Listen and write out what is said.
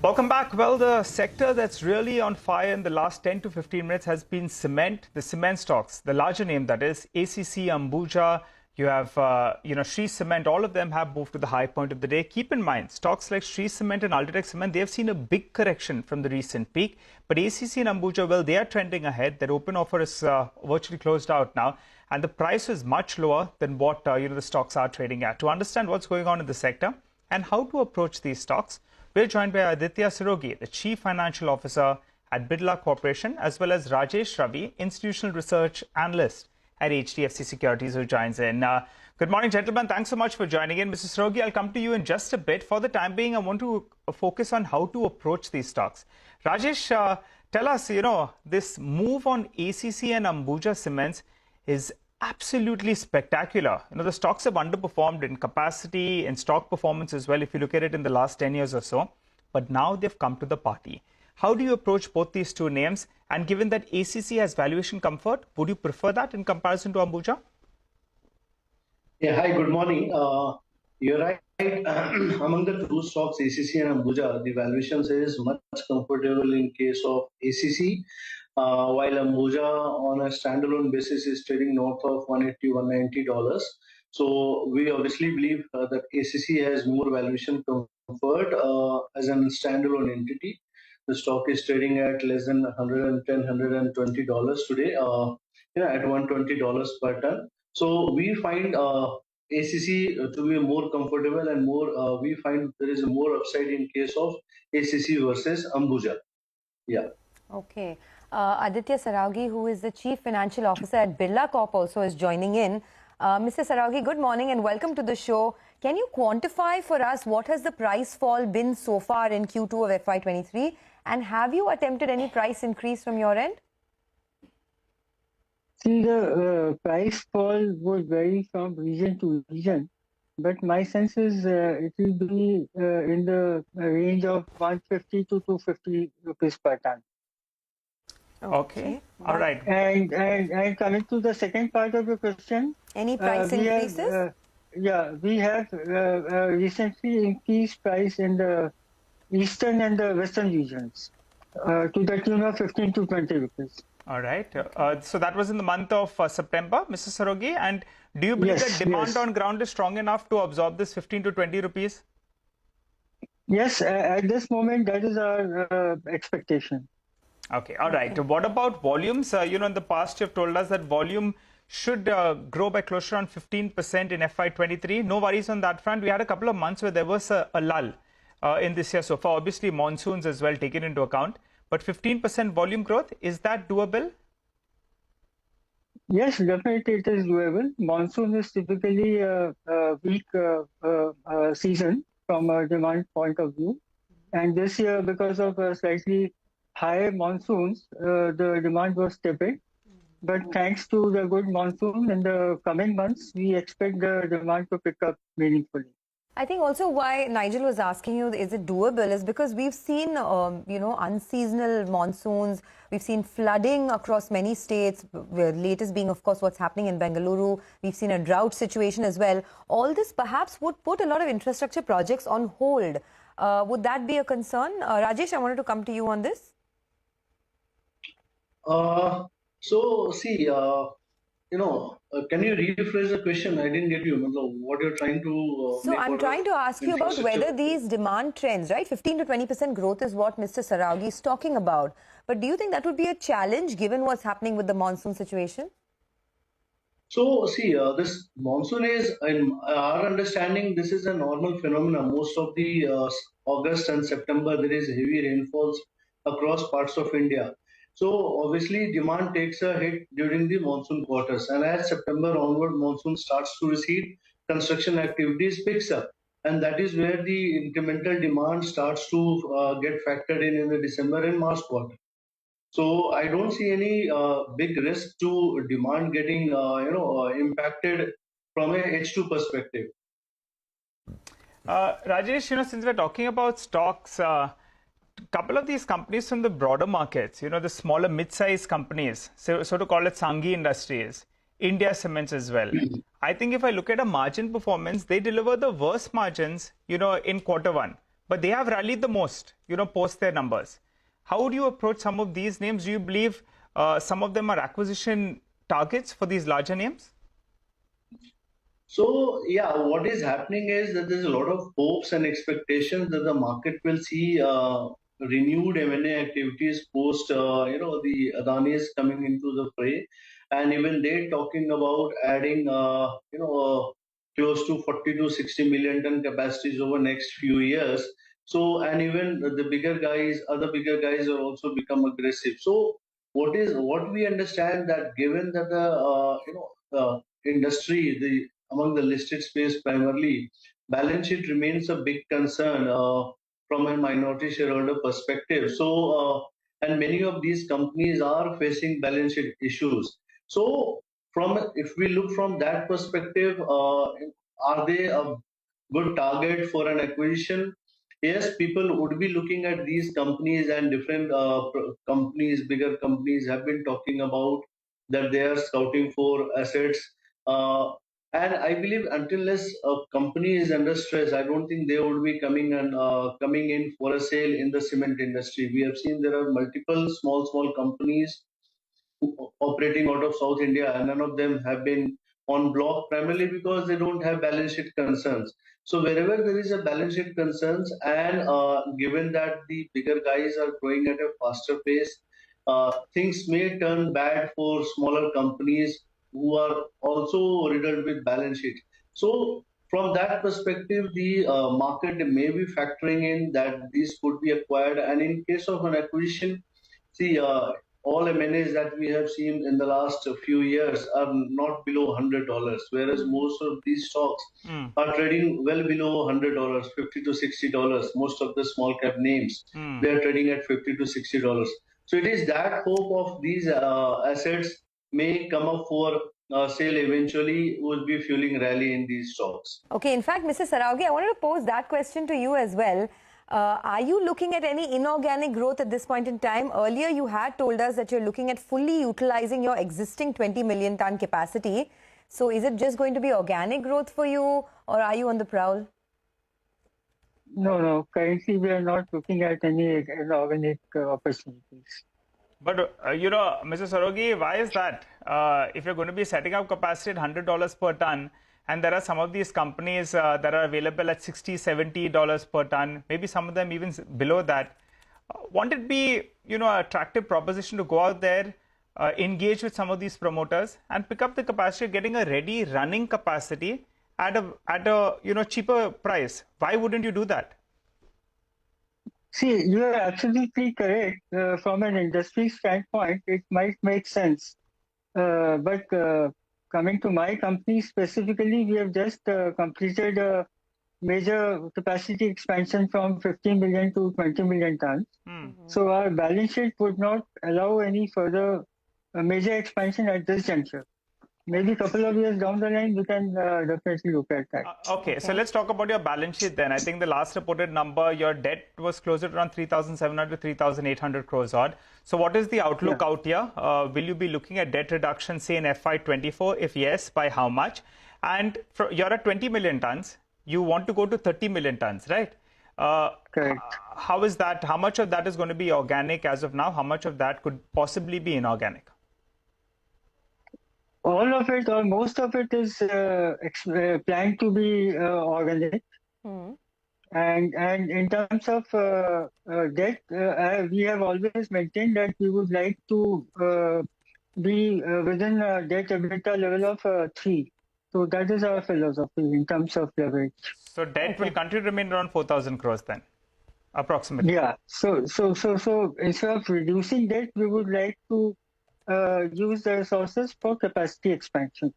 Welcome back. Well, the sector that's really on fire in the last 10 to 15 minutes has been cement, the cement stocks, the larger name that is ACC, Ambuja. You have, Shree Cement. All of them have moved to the high point of the day. Keep in mind, stocks like Shree Cement and Ultratech Cement, they have seen a big correction from the recent peak. But ACC and Ambuja, well, they are trending ahead. Their open offer is virtually closed out now. And the price is much lower than what, the stocks are trading at. To understand what's going on in the sector and how to approach these stocks, we're joined by Aditya Saraogi, the Chief Financial Officer at Birla Corporation, as well as Rajesh Ravi, Institutional Research Analyst at HDFC Securities, who joins in. Good morning, gentlemen. Thanks so much for joining in. Mr. Saraogi, I'll come to you in just a bit. For the time being, I want to focus on how to approach these stocks. Rajesh, tell us, this move on ACC and Ambuja Cements is absolutely spectacular. The stocks have underperformed in capacity and stock performance as well, if you look at it in the last 10 years or so. But now they've come to the party. How do you approach both these two names? And given that ACC has valuation comfort, would you prefer that in comparison to Ambuja? Yeah, hi, good morning. You're right. Among the two stocks, ACC and Ambuja, the valuations is much comfortable in case of ACC, while Ambuja on a standalone basis is trading north of $180, $190. So we obviously believe that ACC has more valuation comfort as a standalone entity. The stock is trading at less than $110, $120 today, at $120 per ton. So we find ACC to be more comfortable and more. We find there is a more upside in case of ACC versus Ambuja. Yeah. Okay. Aditya Saraogi, who is the Chief Financial Officer at Birla Corp, also is joining in. Mr. Saraogi, good morning and welcome to the show. Can you quantify for us what has the price fall been so far in Q2 of FY23? And have you attempted any price increase from your end? See, the price fall would vary from region to region, but my sense is it will be in the range of 150 to 250 rupees per ton. Okay. All right. And coming to the second part of the question, any price increases? We have recently increased price in the eastern and the western regions to the tune of 15 to 20 rupees. All right. So that was in the month of September, Mr. Saraogi. And do you believe that demand on ground is strong enough to absorb this 15 to 20 rupees? Yes, at this moment, that is our expectation. Okay. All right. What about volumes? In the past, you've told us that volume should grow by close to around 15% in FY23. No worries on that front. We had a couple of months where there was a lull in this year so far. Obviously, monsoons as well taken into account. But 15% volume growth, is that doable? Yes, definitely it is doable. Monsoon is typically a weak season from a demand point of view. And this year, because of slightly higher monsoons, the demand was tepid. But thanks to the good monsoon in the coming months, we expect the demand to pick up meaningfully. I think also why Nigel was asking you, is it doable, is because we've seen, unseasonal monsoons. We've seen flooding across many states, the latest being, of course, what's happening in Bengaluru. We've seen a drought situation as well. All this perhaps would put a lot of infrastructure projects on hold. Would that be a concern? Rajesh, I wanted to come to you on this. Can you rephrase the question? I didn't get you. What you're trying to... So I'm trying to ask you about whether these demand trends, right? 15 to 20% growth is what Mr. Saraogi is talking about. But do you think that would be a challenge given what's happening with the monsoon situation? So, this monsoon is, in our understanding, this is a normal phenomenon. Most of the August and September, there is heavy rainfalls across parts of India. So obviously demand takes a hit during the monsoon quarters, and as September onward monsoon starts to recede, construction activities picks up, and that is where the incremental demand starts to get factored in the December and March quarter. So I don't see any big risk to demand getting impacted from a H2 perspective. Rajesh, since we're talking about stocks, couple of these companies from the broader markets, the smaller mid-sized companies, so to call it Sanghi Industries, India Cements as well. I think if I look at a margin performance, they deliver the worst margins, in quarter one but they have rallied the most, post their numbers. How would you approach some of these names? Do you believe some of them are acquisition targets for these larger names? So yeah, what is happening is that there's a lot of hopes and expectations that the market will see renewed M&A activities post, the Adanis coming into the fray, and even they talking about adding, close to 40 to 60 million ton capacities over next few years. So, and even the bigger guys, other bigger guys are also become aggressive. So, what we understand that given that the industry, the among the listed space primarily, balance sheet remains a big concern from a minority shareholder perspective. So, and many of these companies are facing balance sheet issues. So, if we look from that perspective, are they a good target for an acquisition? Yes, people would be looking at these companies, and different companies, bigger companies have been talking about that they are scouting for assets. Uh, and I believe unless a company is under stress, I don't think they would be coming in for a sale in the cement industry. We have seen there are multiple small companies operating out of South India, and none of them have been on block, primarily because they don't have balance sheet concerns. So wherever there is a balance sheet concerns, and given that the bigger guys are growing at a faster pace, things may turn bad for smaller companies who are also riddled with balance sheet. So from that perspective, the market may be factoring in that these could be acquired, and in case of an acquisition, see, all M&As that we have seen in the last few years are not below $100, whereas most of these stocks are trading well below $100, $50 to $60. Most of the small cap names, they are trading at $50 to $60. So it is that hope of these assets may come up for sale eventually, will be fueling rally in these stocks. Okay, in fact, Mr. Saraogi, I wanted to pose that question to you as well. Are you looking at any inorganic growth at this point in time? Earlier, you had told us that you're looking at fully utilizing your existing 20 million ton capacity. So is it just going to be organic growth for you, or are you on the prowl? No. Currently, we are not looking at any inorganic opportunities. But, Mr. Saraogi, why is that? If you're going to be setting up capacity at $100 per ton, and there are some of these companies that are available at $60, $70 per ton, maybe some of them even below that, won't it be, an attractive proposition to go out there, engage with some of these promoters and pick up the capacity, getting a ready running capacity at a cheaper price? Why wouldn't you do that? See, you are absolutely correct. From an industry standpoint, it might make sense. But coming to my company specifically, we have just completed a major capacity expansion from 15 million to 20 million tons. So our balance sheet would not allow any further major expansion at this juncture. Maybe a couple of years down the line, we can definitely look at that. Okay, so let's talk about your balance sheet then. I think the last reported number, your debt was closer to around 3,700 to 3,800 crores odd. So what is the outlook out here? Will you be looking at debt reduction, say in FY24? If yes, by how much? And you're at 20 million tons. You want to go to 30 million tons, right? Correct. How is that? How much of that is going to be organic as of now? How much of that could possibly be inorganic? All of it or most of it is planned to be organic. And in terms of debt, we have always maintained that we would like to be within a debt EBITDA level of 3. So that is our philosophy in terms of leverage. So debt will continue to remain around 4,000 crores then, approximately. Yeah. So instead of reducing debt, we would like to use the resources for capacity expansion.